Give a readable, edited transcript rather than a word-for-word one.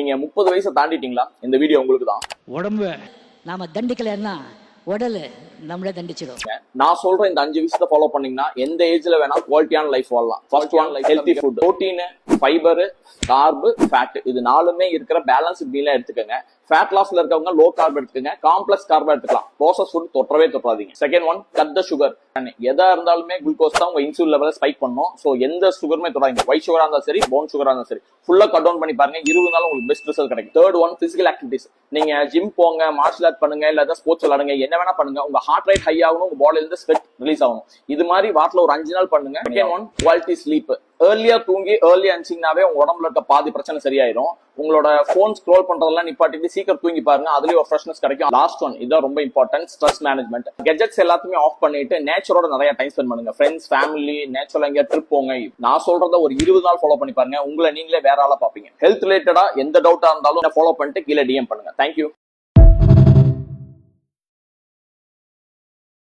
நீங்க 30 வயசை தாண்டிட்டீங்களா? இந்த வீடியோ உங்களுக்கு தான். உடம்பு நாம தண்டிக்கலன்னா உடல் நம்மளே தண்டிச்சிடும். நான் சொல்ற இந்த 5 விஷயத்தை ஃபாலோ பண்ணீங்கன்னா எந்த ஏஜ்ல வேணா குவாலிட்டியான லைஃப் வாழலாம். First one, healthy food. Protein, fibre, carb, fat, இது நாலுமே இருக்கிற பேலன்ஸ் மீலா எடுத்துக்கங்க. ஃபேட் லாஸ்ல இருக்கவங்க லோ கார்ப் எடுத்துக்கங்க. காம்ப்ளெக்ஸ் கார்பா எடுத்துக்கலாம். ப்ரோசஸ் ஃபுட் தொட்டராதீங்க. Second one, cut the sugar. எதா இருந்தாலுமே குளுக்கோஸ் தான் உங்க இன்சுலின் லெவலை ஸ்பைக் பண்ணும். சோ எந்த சுகருமே தொடாதீங்க. ஒயிட் சுகரா இருந்தாலும் சரி, பவுன் சுகரா இருந்தாலும் சரி, ஃபுல்லா கட் டவுன் பண்ணி பாருங்க. 20 நாள் உங்களுக்கு பெஸ்ட் ரிசல்ட் கிடைக்கும். Third one, physical activities. நீங்க ஜிம் போங்க, மார்ஷல் ஆர்ட் பண்ணுங்க, இல்ல ஸ்போர்ட்ஸ் விளையாடுங்க, என்ன வேணா பண்ணுங்க. உங்க ஹார்ட் ரேட் ஹை ஆகணும், உங்க பாடியில இருந்து ஸ்வெட் ரிலீஸ் ஆகணும். இது மாதிரி வாரத்துல ஒரு 5 நாள் பண்ணுங்க. Second one, quality sleep. ஏர்லியா தூங்கி ஏர்லியா அனுச்சிங்கனாவே உங்க உடம்புல இருக்க பாதி பிரச்சனை சரியாயிரும். உங்களோட போன் ஸ்க்ரோல் பண்றதெல்லாம் நிப்பாட்டிட்டு சீக்கிரம் தூங்கி பாருங்க. அதுலயும் ஒரு ஃப்ரெஷ்னஸ் கிடைக்கும். லாஸ்ட் ஒன், இதான் ரொம்ப இம்பார்ட்டன்ட், ஸ்ட்ரெஸ் மேனேஜ்மெண்ட். கெட்ஜெட்ஸ் எல்லாத்தையுமே ஆஃப் பண்ணிட்டு நேச்சரோட நிறைய டைம் ஸ்பெண்ட் பண்ணுங்க. ஃப்ரெண்ட்ஸ், ஃபேமிலி, நேச்சர்ல எங்க ட்ரிப் போங்க. நான் சொல்றத ஒரு 20 நாள் ஃபாலோ பண்ணி பாருங்க. உங்களை நீங்களே வேற ஆளா பாப்பீங்க. ஹெல்த் ரிலேட்டடா எந்த டவுட்டா இருந்தாலும் ஃபாலோ பண்ணிட்டு கீழே டிஎம் பண்ணுங்க. தேங்க்யூ.